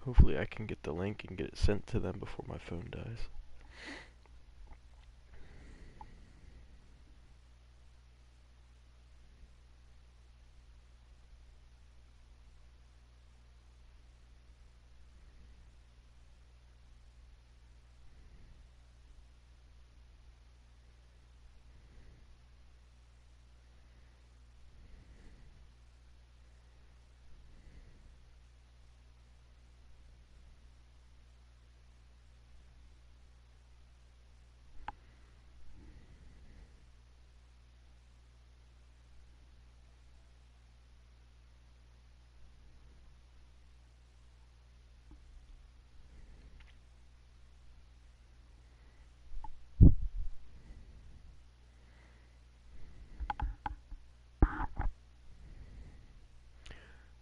Hopefully I can get the link and get it sent to them before my phone dies.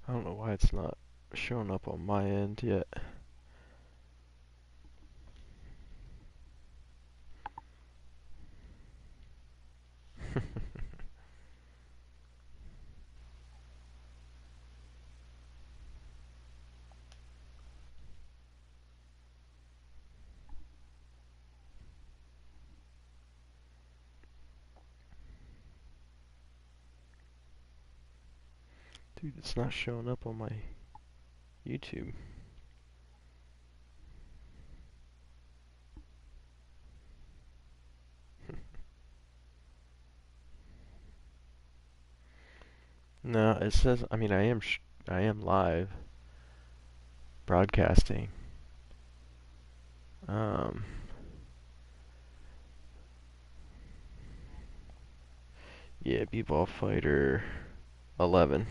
I don't know why it's not showing up on my end yet. Dude, it's not showing up on my YouTube. No, it says, I mean, I am live broadcasting. Um, yeah, bballfighter11.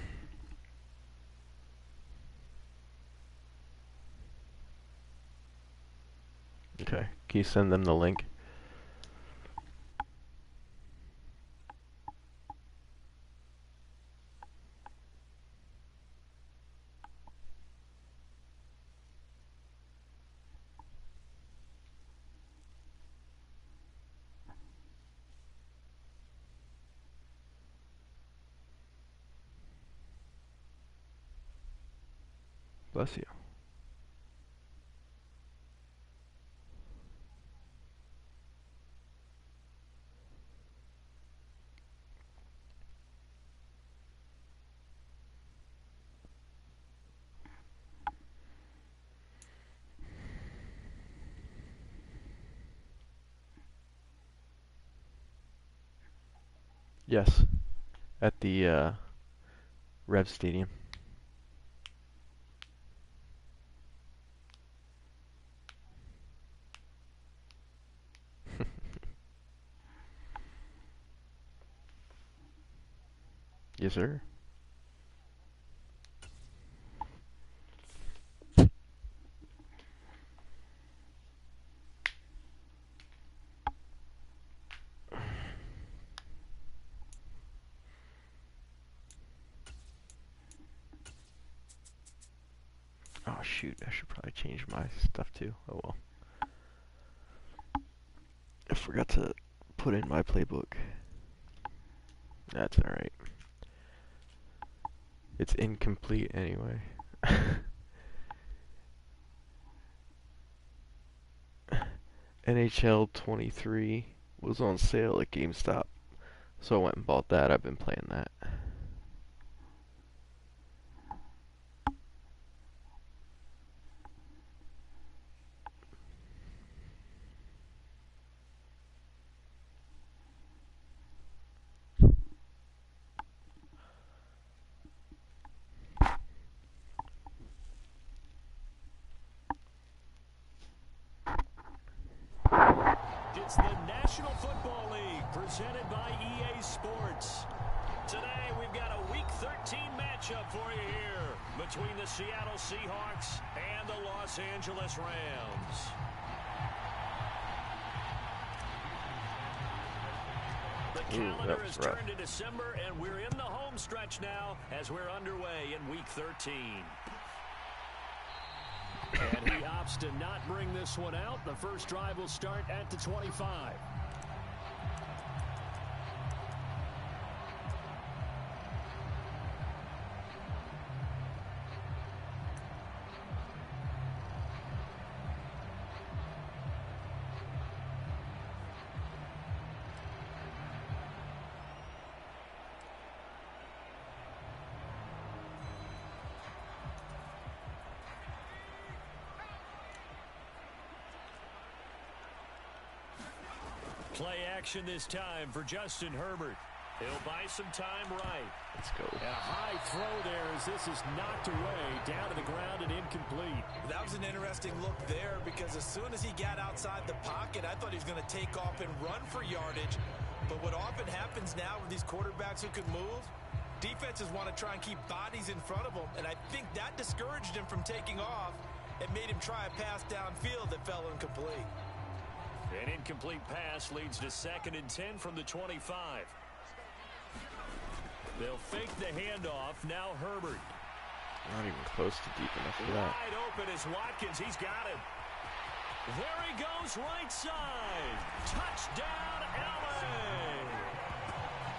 Okay, can you send them the link? Bless you. Yes, at the Rev Stadium. Yes, sir. Oh shoot, I should probably change my stuff too. Oh well. I forgot to put in my playbook. That's alright. It's incomplete anyway. NHL 23 was on sale at GameStop, so I went and bought that. I've been playing that. It's the National Football League presented by EA Sports. Today we've got a Week 13 matchup for you here between the Seattle Seahawks and the Los Angeles Rams. The calendar has turned to December, and we're in the home stretch now as we're underway in Week 13. And he opts to not bring this one out. The first drive will start at the 25. action this time for Justin Herbert. He'll buy some time right. Let's go. And a high throw there as this is knocked away, down to the ground and incomplete. That was an interesting look there because as soon as he got outside the pocket, I thought he was going to take off and run for yardage. But what often happens now with these quarterbacks who can move, defenses want to try and keep bodies in front of them, and I think that discouraged him from taking off and made him try a pass downfield that fell incomplete. An incomplete pass leads to 2nd and 10 from the 25. They'll fake the handoff. Now Herbert. Not even close to deep enough for that. Wide open is Watkins. He's got it. There he goes, right side. Touchdown, LA.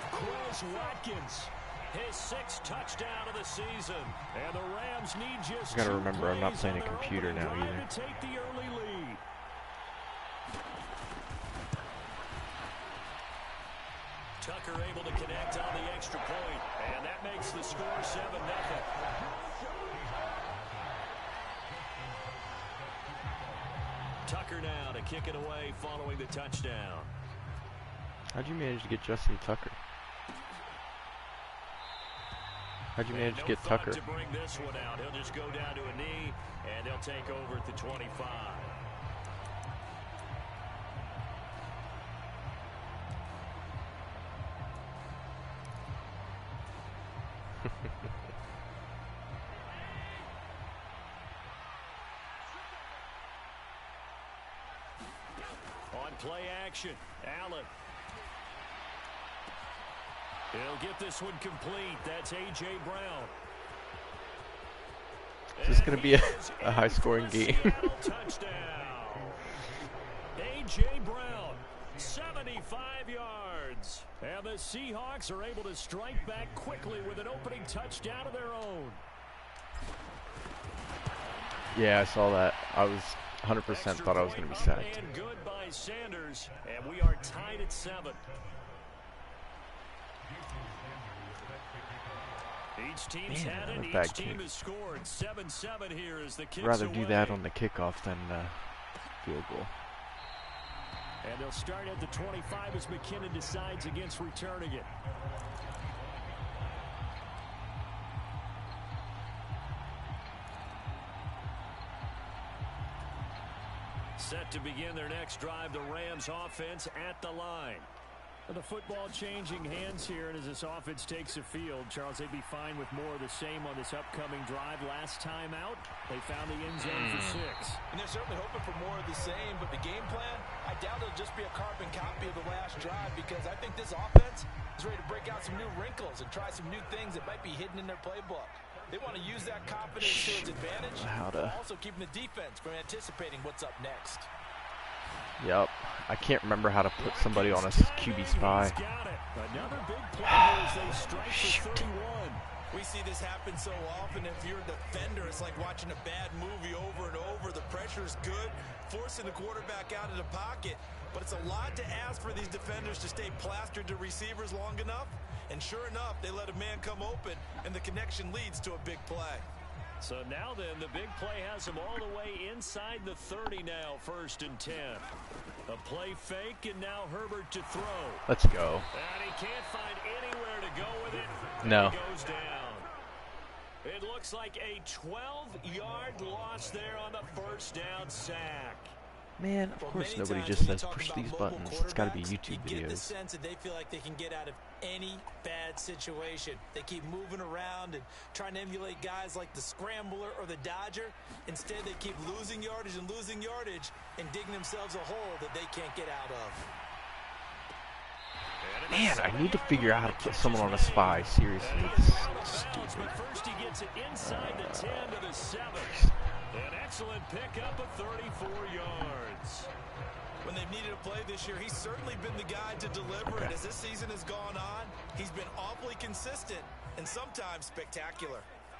Chris Watkins. His 6th touchdown of the season. And the Rams need just I gotta remember, I'm not playing a computer now either. To take the early lead. Tucker able to connect on the extra point, and that makes the score 7-0. Tucker now to kick it away following the touchdown. How'd you manage to get Justin Tucker? How'd you manage to get Tucker? To bring this one out. He'll just go down to a knee, and he'll take over at the 25. On play action, Allen. He'll get this one complete. That's A.J. Brown. Is this going to be a high-scoring game? Touchdown. A.J. Brown, 75 yards. And the Seahawks are able to strike back quickly with an opening touchdown of their own. Yeah, I saw that. I was 100% thought I was going to be sacked. And good by Sanders, and we are tied at 7. Each team's had it. Each team has scored. 7-7 here as the kicks rather away. do that on the kickoff than field goal. And they'll start at the 25 as McKinnon decides against returning it. Set to begin their next drive, the Rams offense at the line. The football changing hands here, and as this offense takes the field, Charles, they'd be fine with more of the same on this upcoming drive. Last time out, they found the end zone for 6. And they're certainly hoping for more of the same, but the game plan, I doubt it'll just be a carbon copy of the last drive because I think this offense is ready to break out some new wrinkles and try some new things that might be hidden in their playbook. They want to use that confidence to its advantage, while also keeping the defense from anticipating what's up next. Yep. I can't remember how to put somebody on a QB spy. Another big play here as they strike for 31. We see this happen so often. If you're a defender, it's like watching a bad movie over and over. The pressure's good, forcing the quarterback out of the pocket. But it's a lot to ask for these defenders to stay plastered to receivers long enough. And sure enough, they let a man come open, and the connection leads to a big play. So now then, the big play has him all the way inside the 30 now, 1st and 10. A play fake, and now Herbert to throw. Let's go. And he can't find anywhere to go with it. No. He goes down. It looks like a 12-yard loss there on the 1st down sack. Man, of course nobody just says push these buttons. It's got to be YouTube videos. You get the videos. sense that they feel like they can get out of any bad situation. They keep moving around and trying to emulate guys like the Scrambler or the Dodger. Instead, they keep losing yardage and digging themselves a hole that they can't get out of. Man, I need to figure out how to put someone on a spy. Seriously, it's stupid. First he gets it inside the 10 to the 7. An excellent pickup of 34 yards. When they've needed a play this year, he's certainly been the guy to deliver it. As this season has gone on, he's been awfully consistent and sometimes spectacular.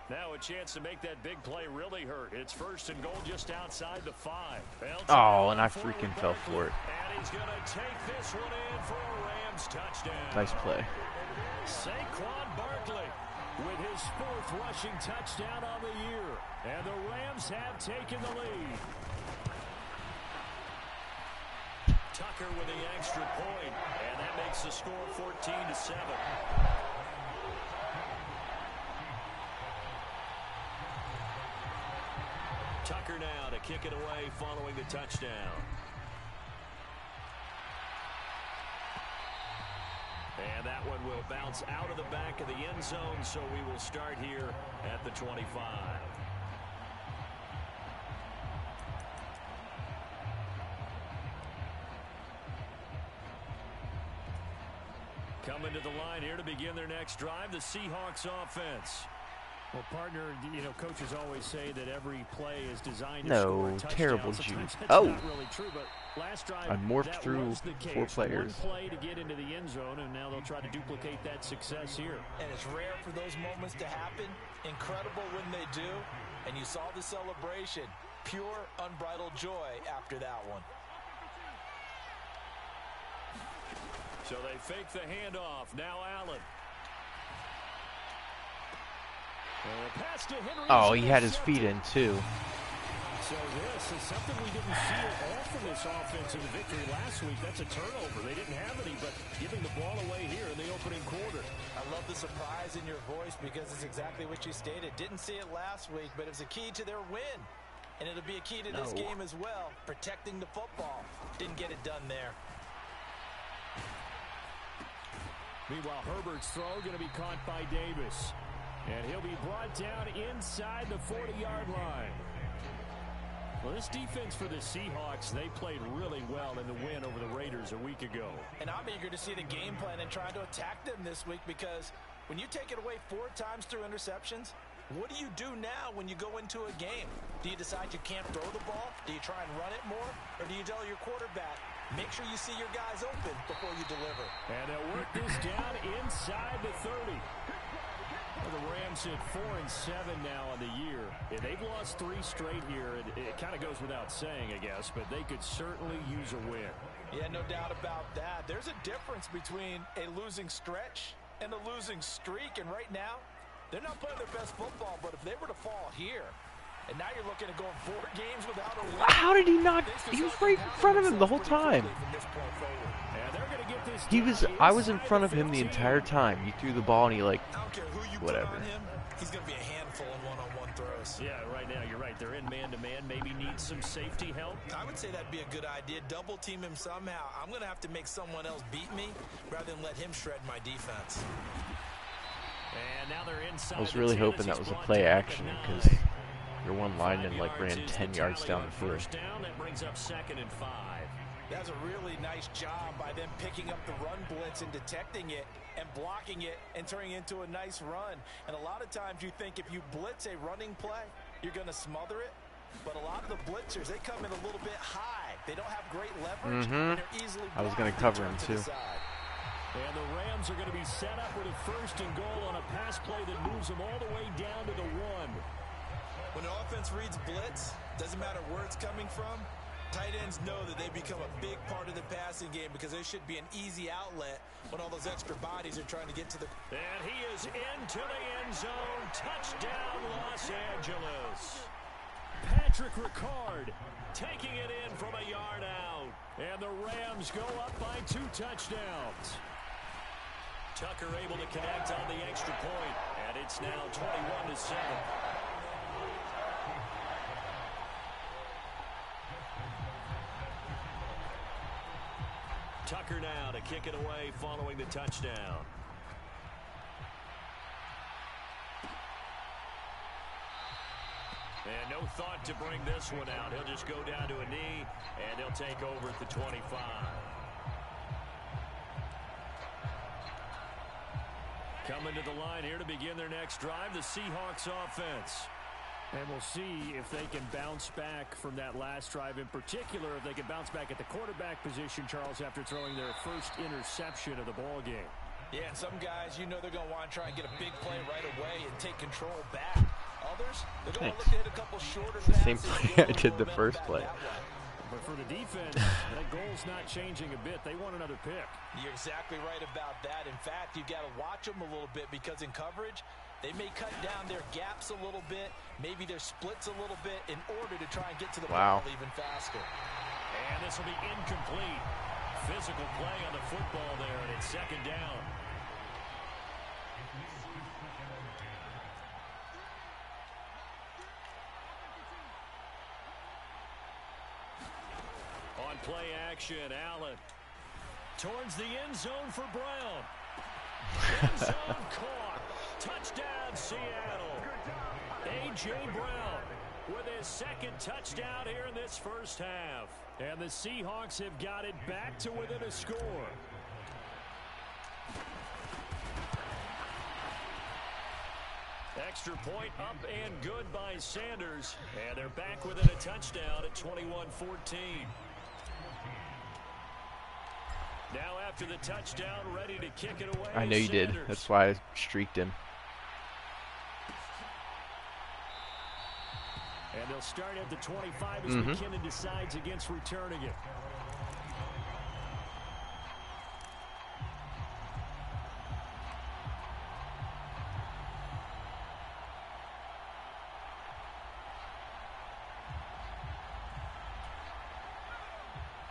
Now a chance to make that big play really hurt. It's 1st and goal just outside the 5. Oh, and I freaking fell for it. And he's going to take this one in for a Rams touchdown. Nice play. Saquon Barkley with his 4th rushing touchdown on the year. And the Rams have taken the lead. Tucker with the extra point, and that makes the score 14-7. Tucker now to kick it away following the touchdown. And that one will bounce out of the back of the end zone, so we will start here at the 25. Coming to the line here to begin their next drive, the Seahawks offense. Well, partner, you know, coaches always say that every play is designed to No, score a touchdown. terrible Sometimes juke. that's Oh! not really true, but last drive, I morphed that through was the case. 4 players. One play to get into the end zone, and now they'll try to duplicate that success here. And it's rare for those moments to happen. Incredible when they do. And you saw the celebration. Pure, unbridled joy after that one. So they fake the handoff. Now Allen. Pass to Henry. Oh, he had his feet in too. So this is something we didn't see at all from this offense in the victory last week. That's a turnover. They didn't have any, but giving the ball away here in the opening quarter. I love the surprise in your voice because it's exactly what you stated. Didn't see it last week, but it's a key to their win. And it'll be a key to this game as well, protecting the football. Didn't get it done there. Meanwhile, Herbert's throw going to be caught by Davis. And he'll be brought down inside the 40-yard line. Well, this defense for the Seahawks, they played really well in the win over the Raiders a week ago. And I'm eager to see the game plan and try to attack them this week because when you take it away 4 times through interceptions, what do you do now when you go into a game? Do you decide you can't throw the ball? Do you try and run it more? Or do you tell your quarterback, make sure you see your guys open before you deliver? And they'll work this down inside the 30. Well, the Rams hit 4-7 now on the year. Yeah, they've lost 3 straight here. It kind of goes without saying, I guess, but they could certainly use a win. Yeah, no doubt about that. There's a difference between a losing stretch and a losing streak. And right now, they're not playing their best football, but if they were to fall here, and now you're looking at going 4 games without a win. How did he not? He was right in front of him the whole time. I was in front of him the entire time. He threw the ball and he whatever. He's going to be a handful in one-on-one throws. Yeah, right now you're right. They're in man-to-man. Maybe need some safety help. I would say that'd be a good idea. Double team him somehow. I'm going to have to make someone else beat me rather than let him shred my defense. And now they're inside. I was really hoping that was a play action because your one lineman ran 10 yards down the field. That brings up 2nd and 5. That's a really nice job by them picking up the run blitz and detecting it and blocking it and turning it into a nice run. And a lot of times you think if you blitz a running play, you're going to smother it. But a lot of the blitzers, they come in a little bit high. They don't have great leverage. And they're easily I was going to cover him too. And the Rams are going to be set up with a 1st and goal on a pass play that moves them all the way down to the 1. When the offense reads blitz, doesn't matter where it's coming from, tight ends know that they become a big part of the passing game because there should be an easy outlet when all those extra bodies are trying to get to the... And he is into the end zone. Touchdown, Los Angeles. Patrick Ricard taking it in from a yard out. And the Rams go up by 2 touchdowns. Tucker able to connect on the extra point. And it's now 21-7. Tucker now to kick it away following the touchdown. And no thought to bring this one out. He'll just go down to a knee, and he'll take over at the 25. Coming to the line here to begin their next drive, the Seahawks offense. And we'll see if they can bounce back from that last drive. In particular, if they can bounce back at the quarterback position, Charles, after throwing their first interception of the ball game. Yeah, and some guys, you know they're going to want to try and get a big play right away and take control back. Others, they're going to look to hit a couple shorter passes. Same play I did the first play. But for the defense, that goal's not changing a bit. They want another pick. You're exactly right about that. In fact, you've got to watch them a little bit because in coverage, they may cut down their gaps a little bit, maybe their splits a little bit in order to try and get to the ball even faster. And this will be incomplete. Physical play on the football there, and it's second down. On play action, Allen towards the end zone for Brown. End zone caught. Touchdown, Seattle. A.J. Brown with his second touchdown here in this first half. And the Seahawks have got it back to within a score. Extra point up and good by Sanders. And they're back within a touchdown at 21-14. Now after the touchdown, ready to kick it away. I know you did. That's why I streaked him. And they'll start at the 25 as McKinnon decides against returning it.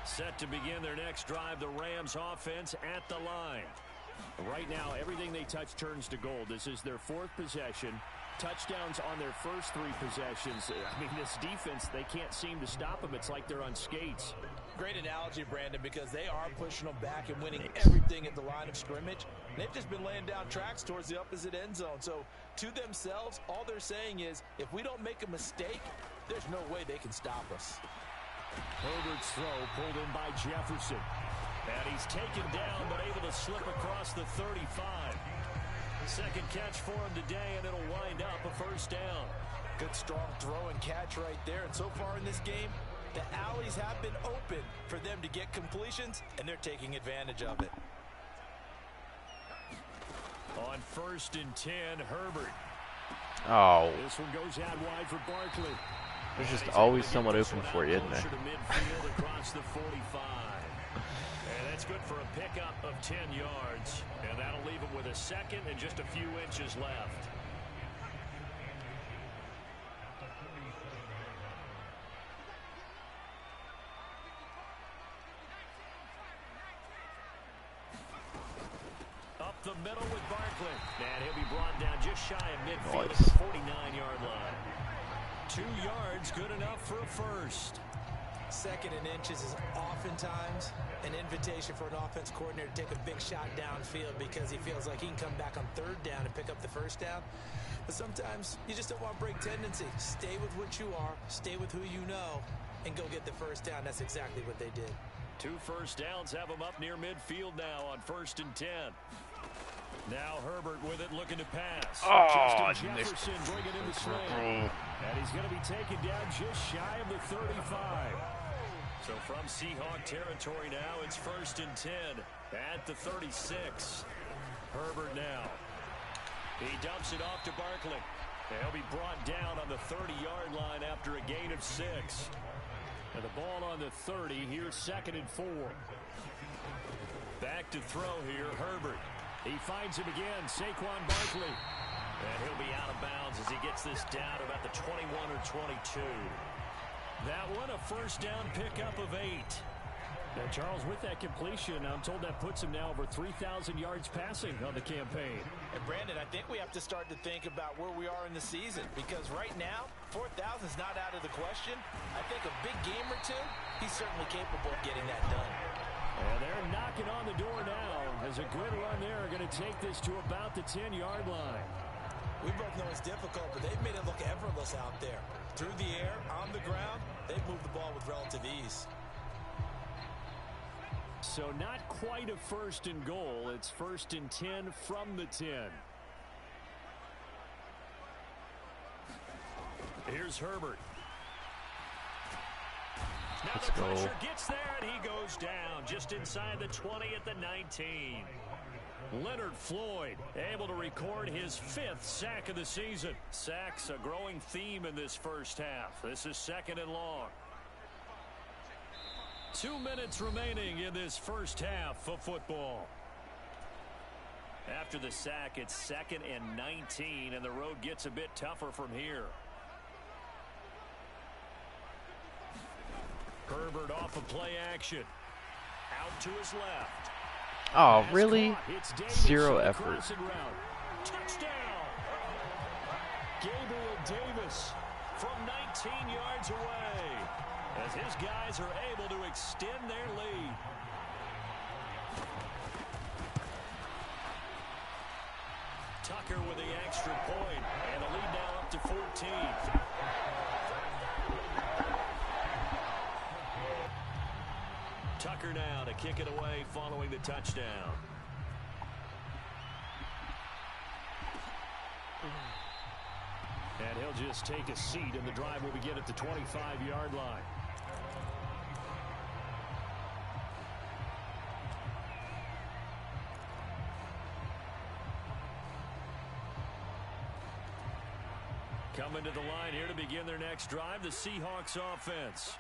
Set to begin their next drive, the Rams offense at the line. Right now, everything they touch turns to gold. This is their fourth possession. Touchdowns on their first three possessions. I mean, this defense, they can't seem to stop them. It's like they're on skates. Great analogy, Brandon, because they are pushing them back and winning everything at the line of scrimmage. They've just been laying down tracks towards the opposite end zone. So, to themselves, all they're saying is, if we don't make a mistake, there's no way they can stop us. Herbert's throw pulled in by Jefferson. And he's taken down, but able to slip across the 35. Second catch for him today, and it'll wind up a first down. Good strong throw and catch right there. And so far in this game, the alleys have been open for them to get completions, and they're taking advantage of it. On 1st and 10, Herbert. Oh. This one goes out wide for Barkley. There's just always someone open for you, isn't there? To midfield across the 45. And that's good for a pickup of 10 yards. And that'll leave him with a second and just a few inches left. Up the middle with Barkley. And he'll be brought down just shy of midfield at the 49-yard line. 2 yards, good enough for a first. Second and inches is oftentimes an invitation for an offense coordinator to take a big shot downfield because he feels like he can come back on 3rd down and pick up the first down. But sometimes you just don't want break tendency. Stay with what you are, stay with who you know, and go get the first down. That's exactly what they did. 2 first downs have them up near midfield now on 1st and 10. Now Herbert with it, looking to pass. Oh, Justin Jefferson bringing in the swing. And he's going to be taken down just shy of the 35. So from Seahawk territory now, it's 1st and 10 at the 36. Herbert now. He dumps it off to Barkley. And he'll be brought down on the 30-yard line after a gain of 6. And the ball on the 30, here's 2nd and 4. Back to throw here, Herbert. He finds him again, Saquon Barkley. And he'll be out of bounds as he gets this down about the 21 or 22. That one, a first down pickup of 8. Now, Charles, with that completion, I'm told that puts him now over 3,000 yards passing on the campaign. And Brandon, I think we have to start to think about where we are in the season, because right now, 4,000 is not out of the question. I think a big game or two, he's certainly capable of getting that done. And they're knocking on the door now. As a good run there, are going to take this to about the 10-yard line. We both know it's difficult, but they've made it look effortless out there. Through the air, on the ground, they've moved the ball with relative ease. So not quite a 1st and goal. It's 1st and 10 from the 10. Here's Herbert. Now Let's the go. pressure gets there, and he goes down just inside the 20 at the 19. Leonard Floyd able to record his 5th sack of the season. Sacks a growing theme in this first half. This is 2nd and long. 2 minutes remaining in this first half of football. After the sack, it's 2nd and 19, and the road gets a bit tougher from here. Herbert off of play action. Out to his left. Oh, Pass really? caught. It's Davis Zero on the effort. crossing route. Touchdown! Gabriel Davis from 19 yards away as his guys are able to extend their lead. Tucker with the extra point, and the lead now up to 14. Tucker now to kick it away following the touchdown. And he'll just take a seat, and the drive will begin at the 25-yard line. Coming to the line here to begin their next drive, the Seahawks offense.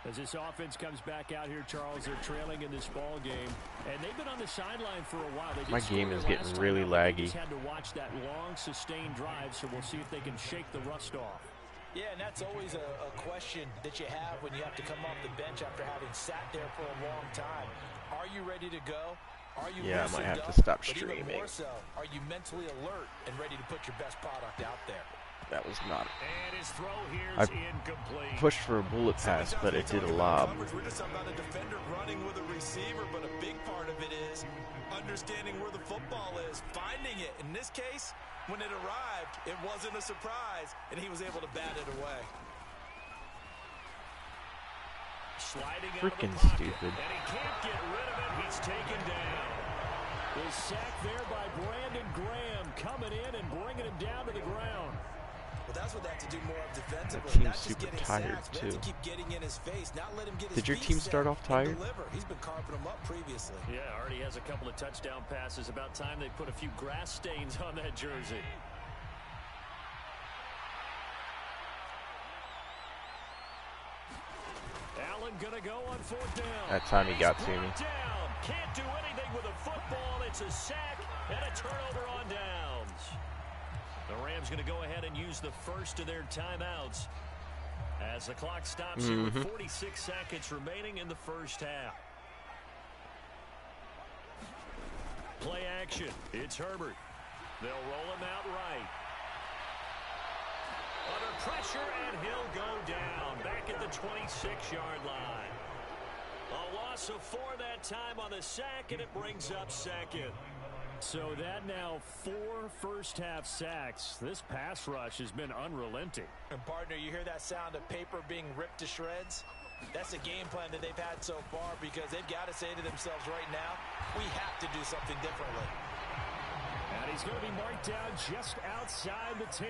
As this offense comes back out here, Charles, they're trailing in this ball game, and they've been on the sideline for a while. My game is getting really laggy. They just had to watch that long, sustained drive, so we'll see if they can shake the rust off. Yeah, and that's always a question that you have when you have to come off the bench after having sat there for a long time. Are you ready to go? Are you Yeah, I might have loosened to up? stop But even streaming. more so, are you mentally alert and ready to put your best product out there? That was not. And his throw here I is incomplete. pushed for a bullet pass, but it did a lob. We're just talking about a defender running with a receiver, but a big part of it is understanding where the football is, finding it. In this case, when it arrived, it wasn't a surprise, and he was able to bat it away. Sliding out Freaking of the pocket, stupid. and he can't get rid of it. He's taken down. The sack there by Brandon Graham, coming in and bringing him down to the ground. Well, that's what they have to do more of defensively. team's Not just super getting tired, sacks, but they have too. to keep getting in his face, not let him get his Did your feet team set start off and tired? deliver. He's been carving them up previously. Yeah, already has a couple of touchdown passes. About time they put a few grass stains on that jersey. Allen gonna go on fourth down. That time he got to me. Down. Can't do anything with a football. It's a sack and a turnover on downs. The Rams going to go ahead and use the first of their timeouts as the clock stops here with 46 seconds remaining in the first half. Play action. It's Herbert. They'll roll him out right. Under pressure, and he'll go down back at the 26-yard line. A loss of 4 that time on the sack, and it brings up second. So that now 4 first-half sacks. This pass rush has been unrelenting. And, partner, you hear that sound of paper being ripped to shreds? That's a game plan that they've had so far because they've got to say to themselves right now, we have to do something differently. And he's going to be marked down just outside the 10.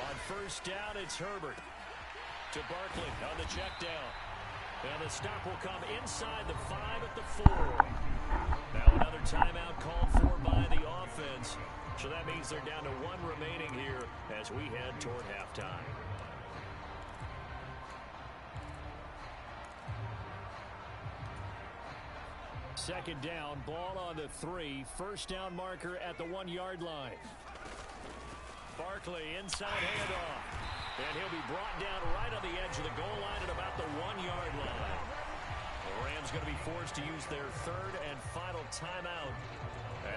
On first down, it's Herbert to Barkley on the check down. And the stop will come inside the 5 at the 4. Now another timeout called for by the offense. So that means they're down to 1 remaining here as we head toward halftime. Second down, ball on the 3. First down marker at the 1-yard line. Barkley inside handoff. And he'll be brought down right on the edge of the goal line at about the 1-yard line. The Rams going to be forced to use their third and final timeout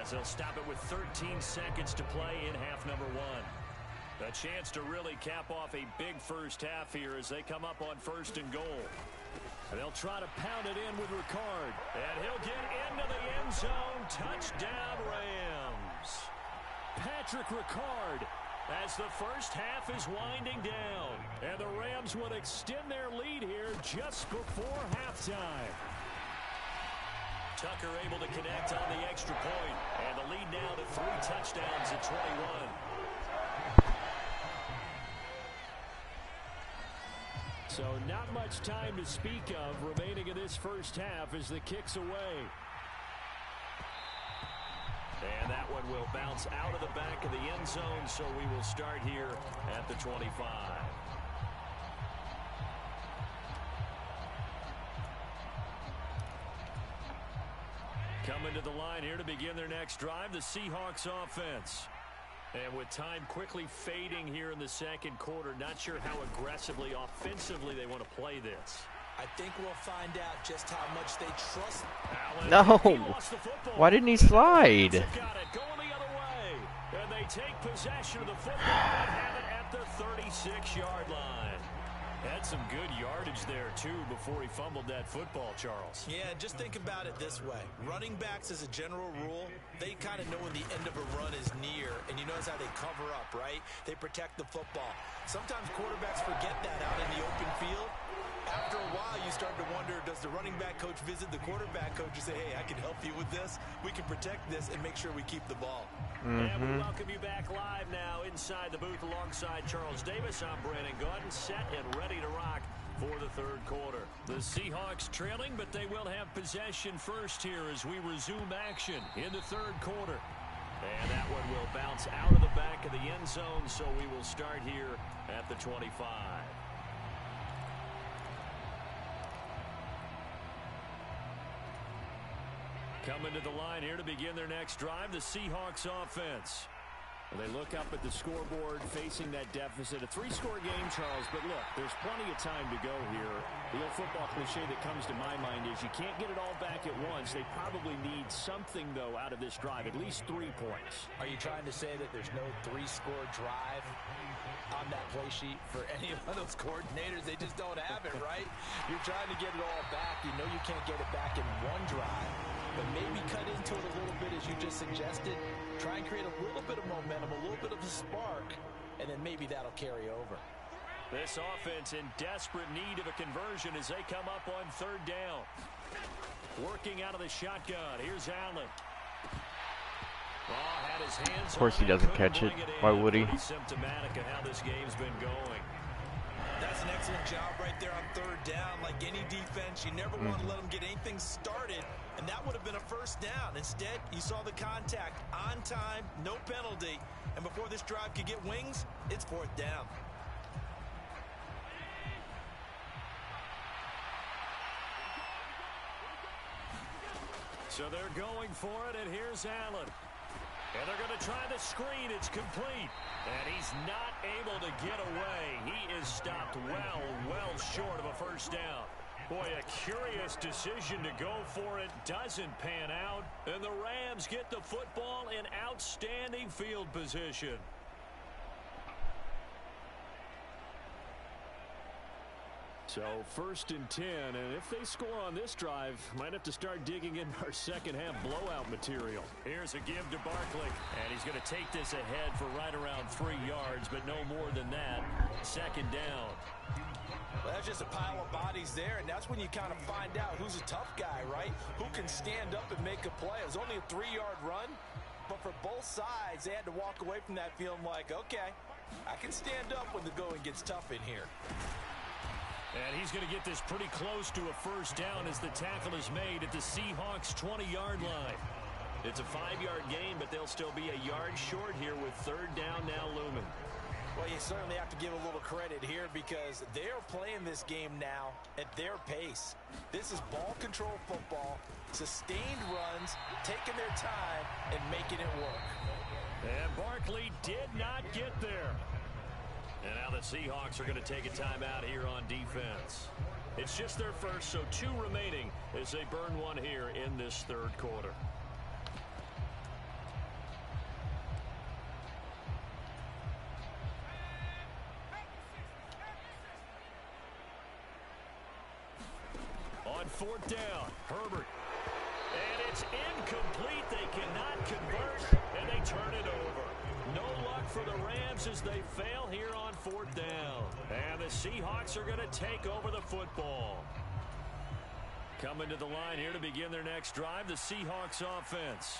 as they'll stop it with 13 seconds to play in half number 1. A chance to really cap off a big first half here as they come up on first and goal. And they'll try to pound it in with Ricard. And he'll get into the end zone. Touchdown, Rams. Patrick Ricard as the first half is winding down. And the Rams would extend their lead here just before halftime. Tucker able to connect on the extra point. And the lead now to 3 touchdowns at 21. So not much time to speak of remaining in this first half as the kick's away. And that one will bounce out of the back of the end zone, so we will start here at the 25. Coming to the line here to begin their next drive, the Seahawks offense. And with time quickly fading here in the second quarter, not sure how aggressively, offensively they want to play this. I think we'll find out just how much they trust. No. Why didn't he slide? Got it going the other way. And they take possession of the football and have it at the 36-yard line. Had some good yardage there, too, before he fumbled that football, Charles. Yeah, just think about it this way. Running backs, as a general rule, they kind of know when the end of a run is near, and you notice how they cover up, right? They protect the football. Sometimes quarterbacks forget that out in the open field. After a while, you start to wonder, does the running back coach visit the quarterback coach and say, hey, I can help you with this. We can protect this and make sure we keep the ball. And we welcome you back live now inside the booth alongside Charles Davis. I'm Brandon Gordon, set and ready to rock for the third quarter. The Seahawks trailing, but they will have possession first here as we resume action in the third quarter. And that one will bounce out of the back of the end zone, so we will start here at the 25. Coming to the line here to begin their next drive, the Seahawks offense. They look up at the scoreboard facing that deficit. A three-score game, Charles, but look, there's plenty of time to go here. The old football cliche that comes to my mind is you can't get it all back at once. They probably need something, though, out of this drive, at least 3 points. Are you trying to say that there's no three-score drive on that play sheet for any of those coordinators? They just don't have it, right? You're trying to get it all back. You know you can't get it back in one drive. But maybe cut into it a little bit, as you just suggested. Try and create a little bit of momentum, a little bit of a spark, and then maybe that'll carry over. This offense in desperate need of a conversion as they come up on third down. Working out of the shotgun. Here's Allen. Had his hands of course he doesn't catch it. Why would he? Pretty symptomatic of how this game's been going. That's an excellent job right there on third down. Like any defense, you never want to let them get anything started, and that would have been a first down. Instead, you saw the contact on time, no penalty, and before this drive could get wings, it's fourth down. So they're going for it, and here's Allen. And they're going to try the screen. It's complete. And he's not able to get away. He is stopped well short of a first down. Boy, a curious decision to go for it. Doesn't pan out. And the Rams get the football in outstanding field position. So first and 10, and if they score on this drive, might have to start digging in our second half blowout material. Here's a give to Barkley, and he's going to take this ahead for right around 3 yards, but no more than that. Second down. Well, that's just a pile of bodies there, and that's when you kind of find out who's a tough guy, right? Who can stand up and make a play. It was only a 3-yard run, but for both sides, they had to walk away from that feeling like, okay, I can stand up when the going gets tough in here. And he's going to get this pretty close to a first down as the tackle is made at the Seahawks' 20-yard line. It's a 5-yard gain, but they'll still be a yard short here with third down now looming. Well, you certainly have to give a little credit here because they're playing this game now at their pace. This is ball control football, sustained runs, taking their time, and making it work. And Barkley did not get there. And now the Seahawks are going to take a timeout here on defense. It's just their first, so 2 remaining as they burn one here in this third quarter. On fourth down, Herbert. And it's incomplete. They cannot convert, and they turn it over. No luck for the Rams as they fail here on fourth down. And the Seahawks are going to take over the football. Coming to the line here to begin their next drive, the Seahawks offense.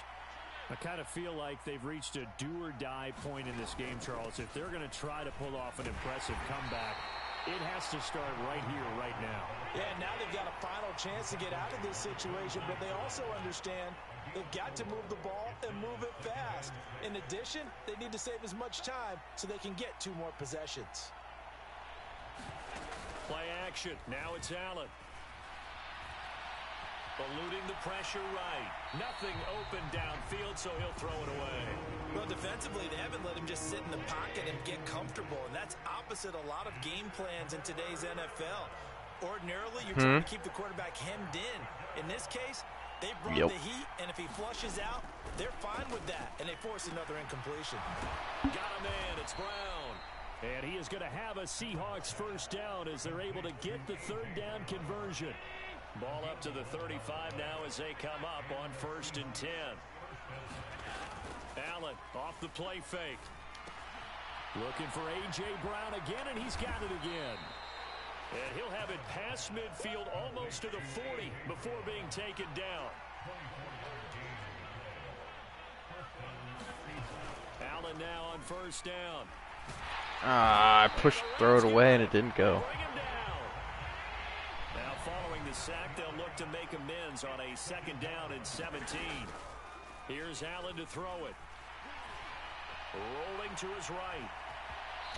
I kind of feel like they've reached a do-or-die point in this game, Charles. If they're going to try to pull off an impressive comeback, it has to start right here, right now. Yeah, now they've got a final chance to get out of this situation, but they also understand they've got to move the ball and move it fast. In addition, they need to save as much time so they can get 2 more possessions. Play action. Now it's Allen. Eluding the pressure right. Nothing open downfield, so he'll throw it away. Well, defensively, they haven't let him just sit in the pocket and get comfortable, and that's opposite a lot of game plans in today's NFL. Ordinarily, you're trying to keep the quarterback hemmed in. In this case, they brought the heat, and if he flushes out, they're fine with that, and they force another incompletion. Got him in. It's Brown. And he is going to have a Seahawks first down as they're able to get the third down conversion. Ball up to the 35 now as they come up on 1st and 10. Allen off the play fake. Looking for A.J. Brown again, and he's got it again. And he'll have it past midfield almost to the 40 before being taken down. Allen now on 1st down. I pushed, throw it away, and it didn't go. Now following the sack, they'll look to make amends on a 2nd down and 17. Here's Allen to throw it. Rolling to his right.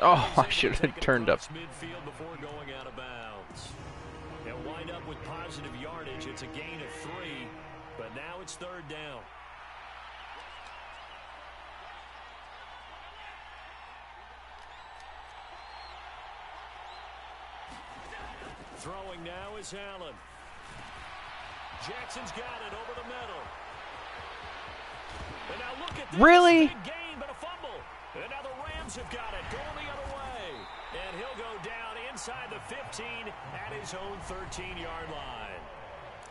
Oh, I should have turned up. Midfield before going out of bounds. They'll wind up with positive yardage. It's a gain of 3, but now it's 3rd down. Throwing now is Allen. Jackson's got it over the middle. And now look at this. Really? Big gain, but a fumble. And now the Rams have got it going the other way. And he'll go down inside the 15 at his own 13-yard line.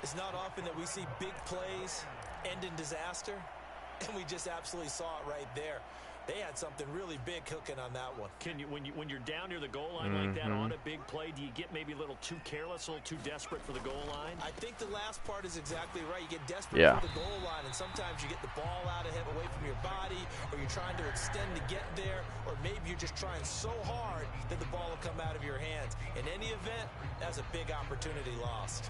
It's not often that we see big plays end in disaster, and we just absolutely saw it right there. They had something really big cooking on that one. Can you, when you're down near the goal line like that on a big play, do you get maybe a little too careless, a little too desperate for the goal line? I think the last part is exactly right. You get desperate for the goal line, and sometimes you get the ball out ahead, away from your body, or you're trying to extend to get there, or maybe you're just trying so hard that the ball will come out of your hands. In any event, that's a big opportunity lost.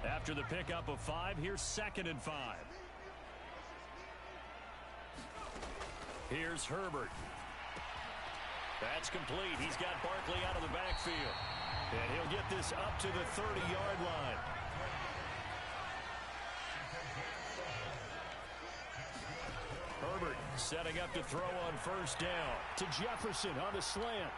After the pickup of 5, here's 2nd and 5. Here's Herbert. That's complete. He's got Barkley out of the backfield. And he'll get this up to the 30-yard line. Herbert setting up to throw on 1st down. To Jefferson on the slant.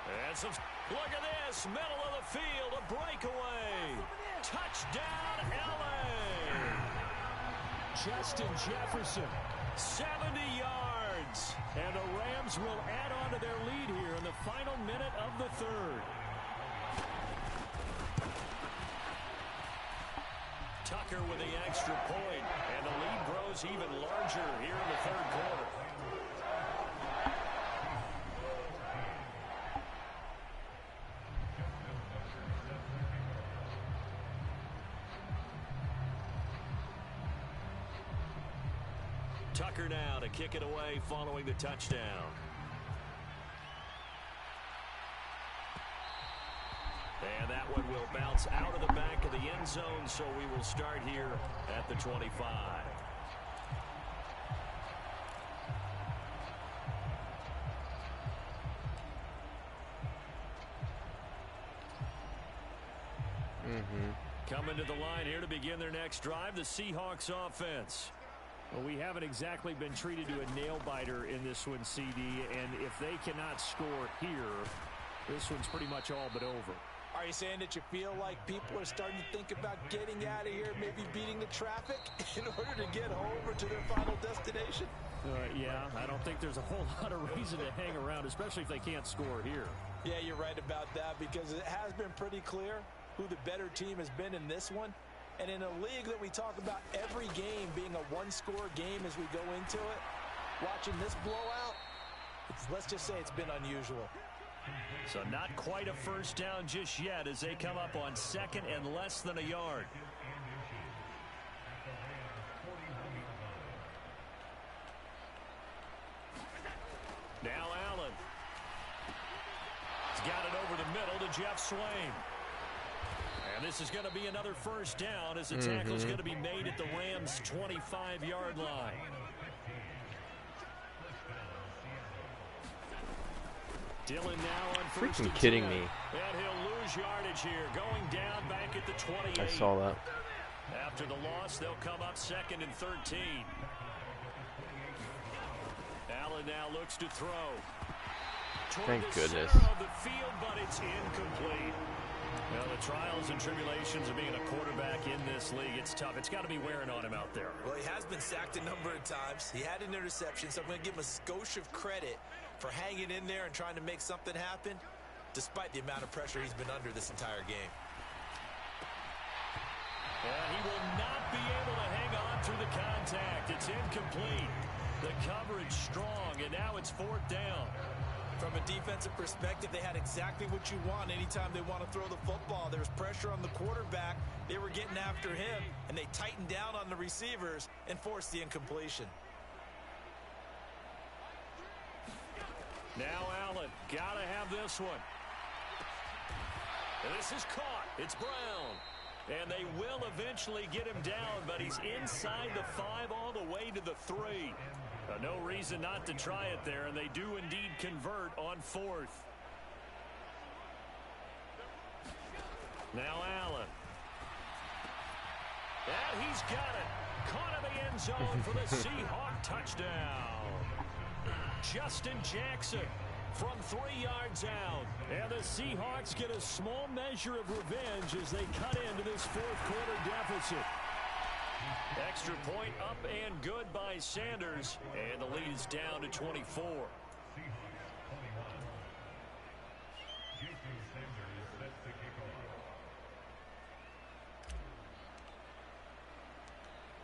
And some, look at this, middle of the field, a breakaway. Touchdown, LA. Justin Jefferson. 70 yards. And the Rams will add on to their lead here in the final minute of the 3rd. Tucker with the extra point, and the lead grows even larger here in the 3rd quarter. Tucker now to kick it away following the touchdown. And that one will bounce out of the back of the end zone, so we will start here at the 25. Coming to the line here to begin their next drive, the Seahawks offense. Well, we haven't exactly been treated to a nail-biter in this one, CD, and if they cannot score here, this one's pretty much all but over. Are you saying that you feel like people are starting to think about getting out of here, maybe beating the traffic in order to get home or to their final destination? Yeah, I don't think there's a whole lot of reason to hang around, especially if they can't score here. Yeah, you're right about that, because it has been pretty clear who the better team has been in this one. And in a league that we talk about every game being a one-score game as we go into it, watching this blowout, let's just say it's been unusual. So not quite a first down just yet as they come up on 2nd and less than a yard. Now Allen. He's got it over the middle to Jeff Swain. And this is going to be another first down as the tackle's going to be made at the Rams' 25-yard line. Dillon now on 1st and 10. Freaking kidding me. And he'll lose lose yardage here, going down back at the 28. I saw that. After the loss, they'll come up 2nd and 13. Allen now looks to throw. Thank goodness. Center of the field, but it's incomplete. Well, the trials and tribulations of being a quarterback in this league, it's tough. It's got to be wearing on him out there. Well, he has been sacked a number of times. He had an interception, so I'm going to give him a skosh of credit for hanging in there and trying to make something happen, despite the amount of pressure he's been under this entire game. And he will not be able to hang on through the contact. It's incomplete. The coverage strong, and now it's 4th down. From a defensive perspective, they had exactly what you want anytime they want to throw the football. There was pressure on the quarterback. They were getting after him, and they tightened down on the receivers and forced the incompletion. Now Allen, got to have this one. And this is caught. It's Brown. And they will eventually get him down, but he's inside the 5 all the way to the 3. No reason not to try it there, and they do indeed convert on 4th. Now Allen. And he's got it. Caught in the end zone for the Seahawk touchdown. Justin Jackson from 3 yards out. And the Seahawks get a small measure of revenge as they cut into this 4th quarter deficit. Extra point up and good by Sanders, and the lead is down to 24.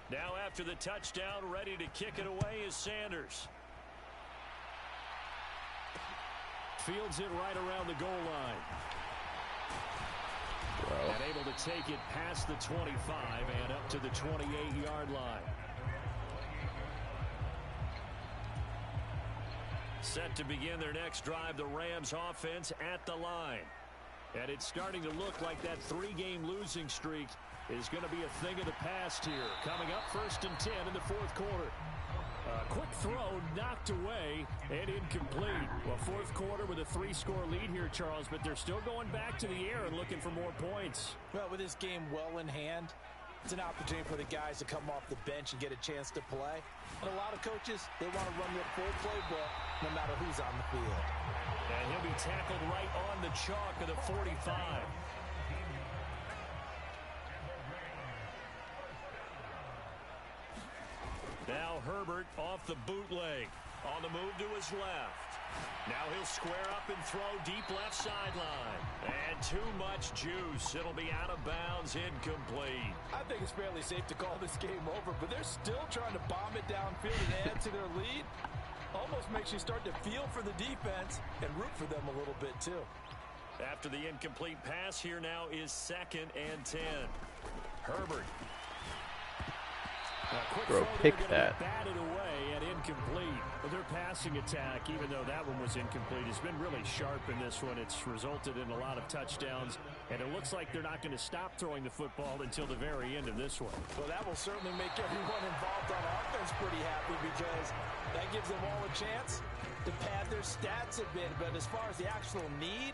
Now after the touchdown, ready to kick it away is Sanders. Fields it right around the goal line. Wow. And able to take it past the 25 and up to the 28-yard line. Set to begin their next drive, the Rams offense at the line. And it's starting to look like that 3-game losing streak is going to be a thing of the past here. Coming up 1st and 10 in the 4th quarter. Quick throw knocked away and incomplete. Well, 4th quarter with a 3-score lead here, Charles, but they're still going back to the air and looking for more points. Well, with this game well in hand, it's an opportunity for the guys to come off the bench and get a chance to play. And a lot of coaches, they want to run their full playbook no matter who's on the field. And he'll be tackled right on the chalk of the 45. Now Herbert off the bootleg. On the move to his left. Now he'll square up and throw deep left sideline. And too much juice. It'll be out of bounds, incomplete. I think it's fairly safe to call this game over, but they're still trying to bomb it downfield and add to their lead. Almost makes you start to feel for the defense and root for them a little bit too. After the incomplete pass, here now is 2nd and 10. Herbert. Bro, pick that. Batted away and incomplete. But their passing attack, even though that one was incomplete, has been really sharp in this one. It's resulted in a lot of touchdowns, and it looks like they're not going to stop throwing the football until the very end of this one. Well, that will certainly make everyone involved on offense pretty happy because that gives them all a chance to pad their stats a bit. But as far as the actual need,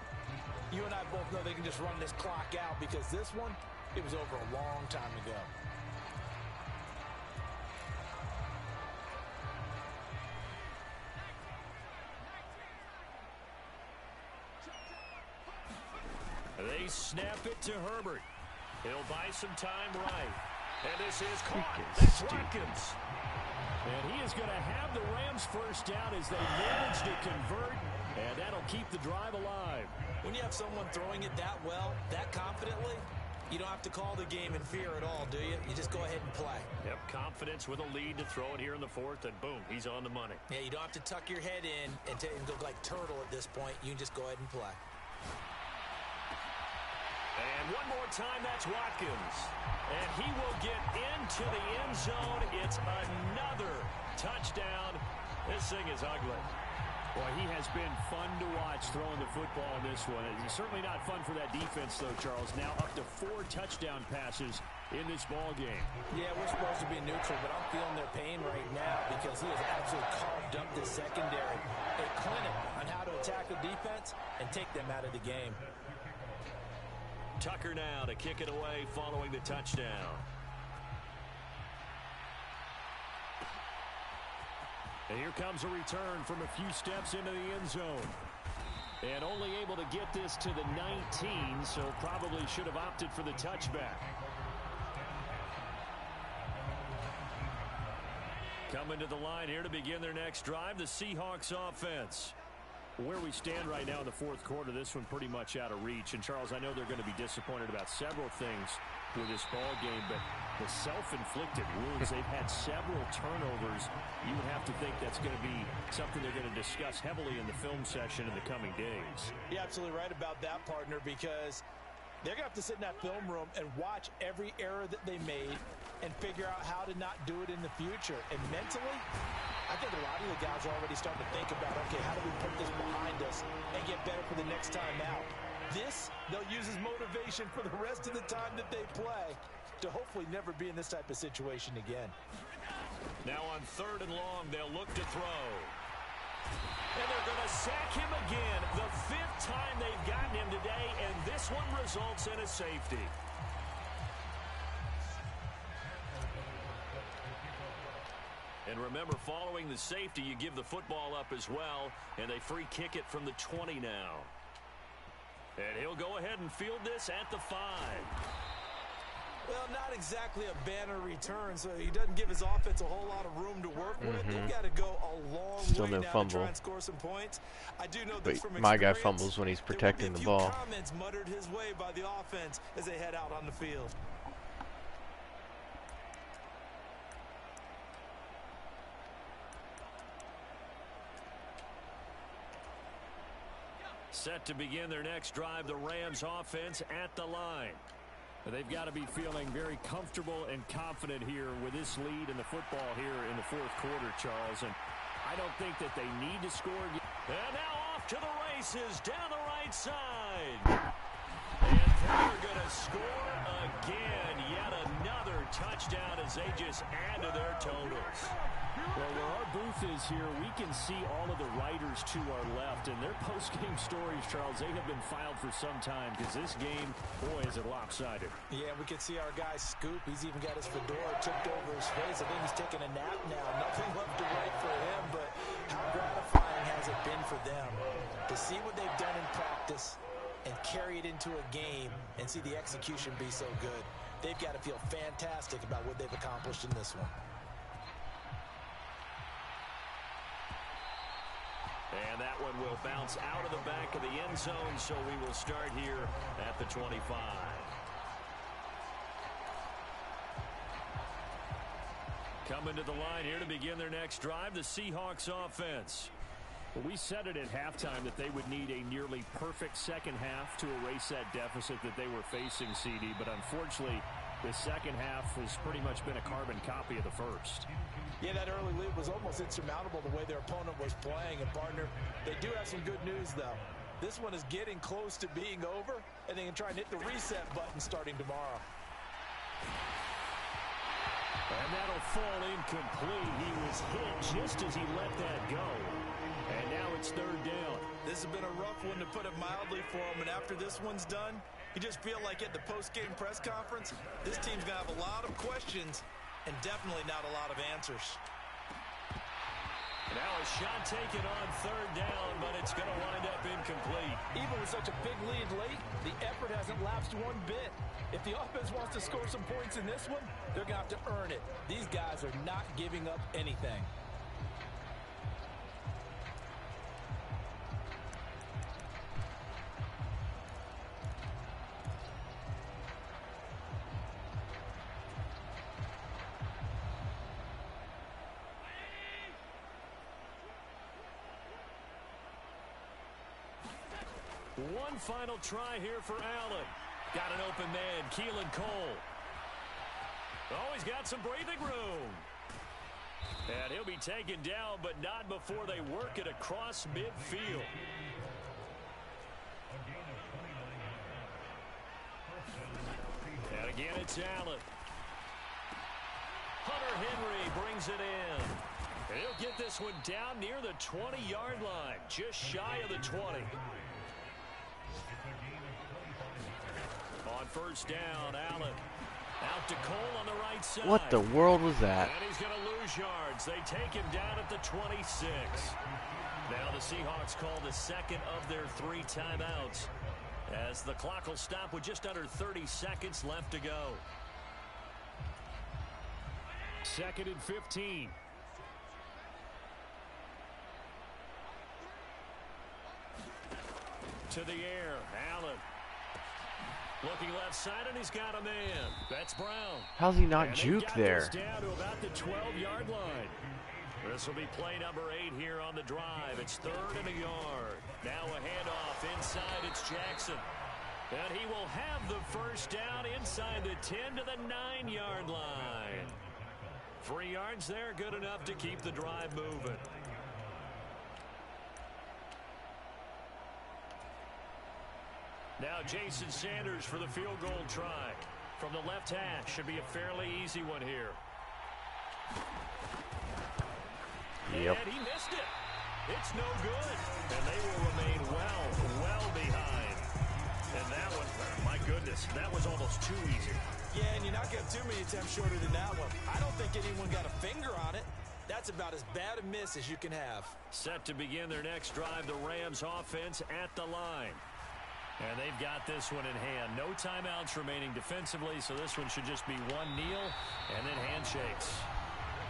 you and I both know they can just run this clock out because this one, it was over a long time ago. They snap it to Herbert. He'll buy some time right. And this is caught. That's Watkins. And he is going to have the Rams first down as they manage to convert. And that'll keep the drive alive. When you have someone throwing it that well, that confidently, you don't have to call the game in fear at all, do you? You just go ahead and play. Yep, confidence with a lead to throw it here in the 4th, and boom, he's on the money. Yeah, you don't have to tuck your head in and go like turtle at this point. You can just go ahead and play. And one more time, that's Watkins. And he will get into the end zone. It's another touchdown. This thing is ugly. Boy, he has been fun to watch throwing the football in this one. It's certainly not fun for that defense, though, Charles. Now up to 4 touchdown passes in this ball game. Yeah, we're supposed to be neutral, but I'm feeling their pain right now because he has absolutely carved up this secondary. A clinic on how to attack the defense and take them out of the game. Tucker now to kick it away following the touchdown. And here comes a return from a few steps into the end zone. And only able to get this to the 19, so probably should have opted for the touchback. Coming to the line here to begin their next drive, the Seahawks offense. Where we stand right now in the fourth quarter, this one pretty much out of reach. And, Charles, I know they're going to be disappointed about several things with this ball game, but the self-inflicted wounds, they've had several turnovers. You would have to think that's going to be something they're going to discuss heavily in the film session in the coming days. You're absolutely right about that, partner, because they're going to have to sit in that film room and watch every error that they made and figure out how to not do it in the future. And mentally, I think a lot of the guys are already starting to think about, okay, how do we put this behind us and get better for the next time out? This, they'll use as motivation for the rest of the time that they play to hopefully never be in this type of situation again. Now on 3rd and long, they'll look to throw. And they're going to sack him again. The 5th time they've gotten him today, and this one results in a safety. And remember, following the safety, you give the football up as well, and they free kick it from the 20 now. And he'll go ahead and field this at the 5. Well, not exactly a banner return, so he doesn't give his offense a whole lot of room to work with. They've got to go a long Still way no now fumble. to try and score some points. I do know this from My guy experience. fumbles when he's protecting the There will be ball. a few comments muttered his way by the offense as they head out on the field. Set to begin their next drive, the Rams offense at the line. They've got to be feeling very comfortable and confident here with this lead in the football here in the fourth quarter, Charles. And I don't think that they need to score. And now off to the races down the right side. And they're going to score again. Yet another touchdown as they just add to their totals. Well, where our booth is here, we can see all of the writers to our left. And their post-game stories, Charles, they have been filed for some time because this game, boy, is it lopsided. Yeah, we can see our guy Scoop. He's even got his fedora tipped over his face. I think he's taking a nap now. Nothing left to write for him, but how gratifying has it been for them to see what they've done in practice and carry it into a game and see the execution be so good. They've got to feel fantastic about what they've accomplished in this one. And that one will bounce out of the back of the end zone, so we will start here at the 25. Coming to the line here to begin their next drive, the Seahawks offense. Well, we said it at halftime that they would need a nearly perfect second half to erase that deficit that they were facing, CD. But unfortunately, the second half has pretty much been a carbon copy of the first. Yeah, that early lead was almost insurmountable the way their opponent was playing. And, partner, they do have some good news, though. This one is getting close to being over, and they can try and hit the reset button starting tomorrow. And that'll fall incomplete. He was hit just as he let that go. And now it's 3rd down. This has been a rough one, to put it mildly, for him. And after this one's done, you just feel like at the post-game press conference, this team's going to have a lot of questions and definitely not a lot of answers. Now a shot taken on 3rd down, but it's going to wind up incomplete. Even with such a big lead late, the effort hasn't lapsed one bit. If the offense wants to score some points in this one, they're going to have to earn it. These guys are not giving up anything. One final try here for Allen. Got an open man, Keelan Cole. Oh, he's got some breathing room. And he'll be taken down, but not before they work it across midfield. And again, it's Allen. Hunter Henry brings it in. And he'll get this one down near the 20-yard line, just shy of the 20. On first down, Allen. Out to Cole on the right side. What the world was that? And he's going to lose yards. They take him down at the 26. Now the Seahawks call the second of their 3 timeouts, as the clock will stop with just under 30 seconds left to go. 2nd and 15. To the air, Allen. Looking left side, and he's got a man. That's Brown. How's he not And juke got there? this down to about the 12-yard line. This will be play number 8 here on the drive. It's 3rd and a yard. Now a handoff inside. It's Jackson. And he will have the first down inside the 10 to the 9-yard line. 3 yards there, good enough to keep the drive moving. Now Jason Sanders for the field goal try. From the left hash, should be a fairly easy one here. Yep. And he missed it. It's no good. And they will remain well behind. And that one, my goodness, that was almost too easy. Yeah, and you're not getting too many attempts shorter than that one. I don't think anyone got a finger on it. That's about as bad a miss as you can have. Set to begin their next drive, the Rams offense at the line. And they've got this one in hand. No timeouts remaining defensively, so this one should just be one kneel and then handshakes.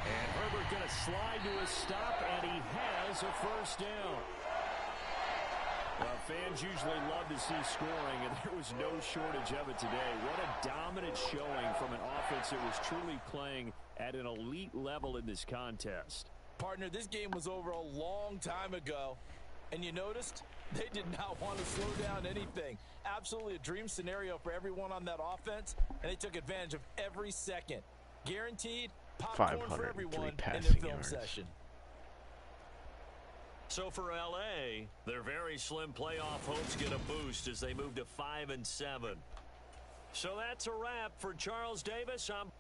And Herbert going to slide to a stop, and he has a first down. Well, fans usually love to see scoring, and there was no shortage of it today. What a dominant showing from an offense that was truly playing at an elite level in this contest. Partner, this game was over a long time ago, and you noticed they did not want to slow down anything. Absolutely a dream scenario for everyone on that offense, and they took advantage of every second. Guaranteed popcorn for everyone in their film yards. session. So for L.A., their very slim playoff hopes get a boost as they move to 5-7. So that's a wrap for Charles Davis. I'm